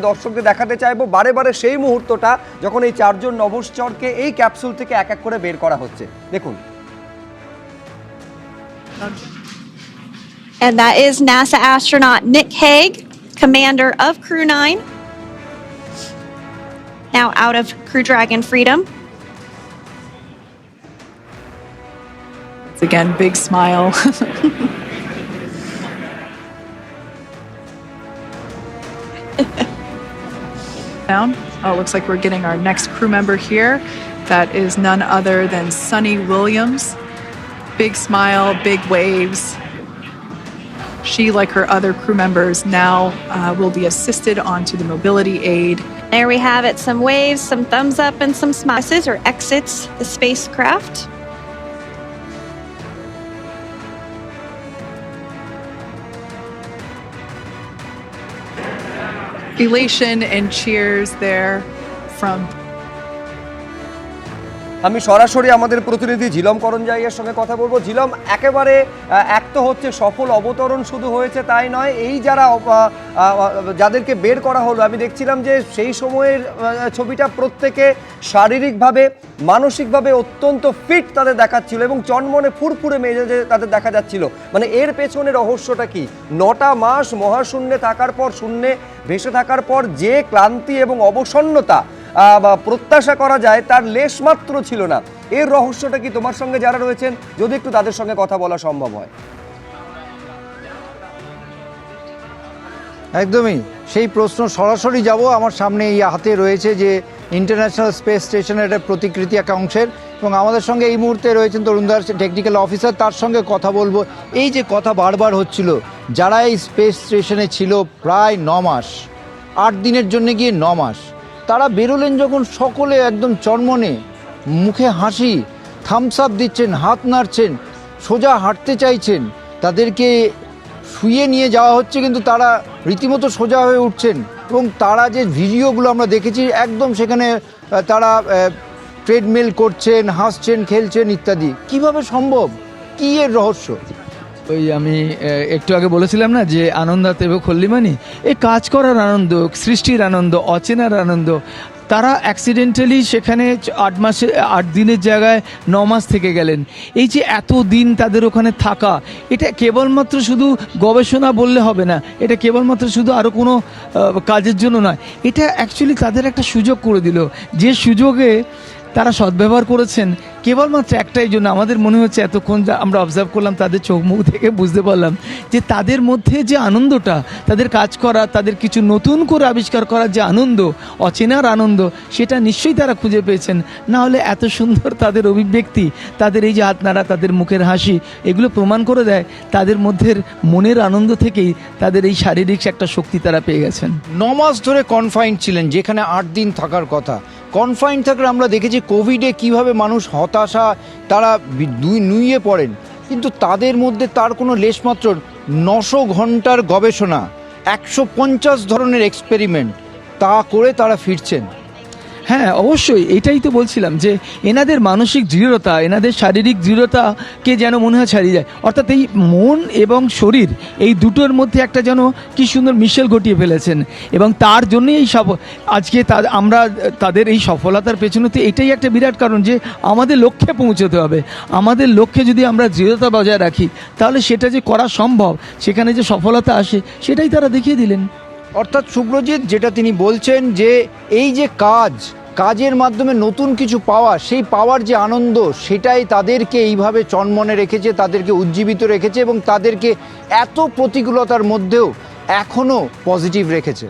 দর্শকদের দেখাতে চাইবো বারে বারে সেই মুহূর্তটা যখন এই চারজন নভশ্চরকে এই ক্যাপসুল থেকে এক এক করে বের করা হচ্ছে। দেখুন। And that is NASA astronaut Nick Hague, commander of Crew 9, now out of Crew Dragon Freedom. It's again, big smile. Down. Oh, it looks like we're getting our next crew member here. That is none other than Sunny Williams. Big smile, big waves. She, like her other crew members, now will be assisted onto the mobility aid. There we have it, some waves, some thumbs up, and some smiles or exits the spacecraft. Elation and cheers there from আমি সরাসরি আমাদের প্রতিনিধি ঝিলম করঞ্জাইয়ের সঙ্গে কথা বলবো। ঝিলম, একেবারে এক তো হচ্ছে সফল অবতরণ শুধু হয়েছে তাই নয়, এই যারা যাদেরকে বের করা হলো আমি দেখছিলাম যে সেই সময়ের ছবিটা প্রত্যেকে শারীরিকভাবে মানসিকভাবে অত্যন্ত ফিট তাদের দেখাচ্ছিল এবং চনমনে ফুরফুরে মেজাজে তাদের দেখা যাচ্ছিল। মানে এর পেছনে রহস্যটা কি? 9টা মাস মহাশূন্যে থাকার পর, শূন্যে ভেসে থাকার পর যে ক্লান্তি এবং অবসন্নতা প্রত্যাশা করা যায় তার লেশমাত্র ছিল না। এর রহস্যটা কি? তোমার সঙ্গে যারা রয়েছেন যদি একটু তাদের সঙ্গে কথা বলা সম্ভব হয়। একদমই সেই প্রশ্ন সরাসরি যাব। আমার সামনে এই হাতে রয়েছে যে ইন্টারন্যাশনাল স্পেস স্টেশনের একটা প্রতিকৃতি এক অংশের, এবং আমাদের সঙ্গে এই মুহূর্তে রয়েছেন তরুণ দাস, টেকনিক্যাল অফিসার। তার সঙ্গে কথা বলবো। এই যে কথা বারবার হচ্ছিল, যারা এই স্পেস স্টেশনে ছিল প্রায় 9 মাস, 8 দিনের জন্য গিয়ে 9 মাস, তারা বেরোলেন যখন সকলে একদম চনমনে, মুখে হাসি, থামস আপ দিচ্ছেন, হাত নাড়ছেন, সোজা হাঁটতে চাইছেন, তাদেরকে শুয়ে নিয়ে যাওয়া হচ্ছে কিন্তু তারা রীতিমতো সোজা হয়ে উঠছেন। এবং তারা যে ভিডিওগুলো আমরা দেখেছি, একদম সেখানে তারা ট্রেডমিল করছেন, হাসছেন, খেলছেন ইত্যাদি। কিভাবে সম্ভব? কী এর রহস্য? ওই আমি একটু আগে বলেছিলাম না যে আনন্দাতে খল্লিমানি, এই কাজ করার আনন্দ, সৃষ্টির আনন্দ, অচেনার আনন্দ। তারা অ্যাক্সিডেন্টালি সেখানে 8 দিনের জায়গায় 9 মাস থেকে গেলেন। এই যে এত দিন তাদের ওখানে থাকা, এটা কেবলমাত্র শুধু গবেষণা বললে হবে না, এটা কেবলমাত্র শুধু আরও কোনো কাজের জন্য নয়, এটা অ্যাকচুয়ালি তাদের একটা সুযোগ করে দিল, যে সুযোগে তারা সদ্ব্যবহার করেছেন কেবলমাত্র একটাই জন্য। আমাদের মনে হচ্ছে এতক্ষণ আমরা অবজার্ভ করলাম, তাদের চোখ মুখ থেকে বুঝতে পারলাম যে তাদের মধ্যে যে আনন্দটা, তাদের কাজ করা, তাদের কিছু নতুন করে আবিষ্কার করার যে আনন্দ, অচেনার আনন্দ, সেটা নিশ্চয়ই তারা খুঁজে পেয়েছেন। না হলে এত সুন্দর তাদের অভিব্যক্তি, তাদের এই যে হাত নাড়া, তাদের মুখের হাসি, এগুলো প্রমাণ করে দেয় তাদের মধ্যে মনের আনন্দ থেকেই তাদের এই শারীরিক একটা শক্তি তারা পেয়ে গেছেন। 9 মাস ধরে কনফাইন্ড ছিলেন, যেখানে 8 দিন থাকার কথা। কনফাইন্ড থাকলে আমরা দেখেছি কোভিডে কিভাবে মানুষ হতাশা, তারা নুইয়ে পড়েন, কিন্তু তাদের মধ্যে তার কোনো লেশমাত্র 900 ঘন্টার গবেষণা, 150 ধরনের এক্সপেরিমেন্ট, তা করে তারা ফিরছেন। হ্যাঁ, অবশ্যই এটাই তো বলছিলাম যে এনাদের মানসিক দৃঢ়তা, এনাদের শারীরিক দৃঢ়তাকে যেন মনে হয় ছাড়িয়ে যায়। অর্থাৎ এই মন এবং শরীর, এই দুটোর মধ্যে একটা যেন কি সুন্দর মিশেল ঘটিয়ে ফেলেছেন, এবং তার জন্যই এই আজকে আমরা তাদের এই সফলতার পেছনে তো এটাই একটা বিরাট কারণ যে আমাদের লক্ষ্যে পৌঁছতে হবে। আমাদের লক্ষ্যে যদি আমরা দৃঢ়তা বজায় রাখি, তাহলে সেটা যে করা সম্ভব, সেখানে যে সফলতা আসে, সেটাই তারা দেখিয়ে দিলেন। অর্থাৎ শুভ্রজিৎ, যেটা তিনি বলছেন যে এই যে কাজের মাধ্যমে নতুন কিছু পাওয়া, সেই পাওয়ার যে আনন্দ, সেটাই তাদেরকে এইভাবে চনমনে রেখেছে, তাদেরকে উজ্জীবিত রেখেছে এবং তাদেরকে এত প্রতিকূলতার মধ্যেও এখনও পজিটিভ রেখেছে।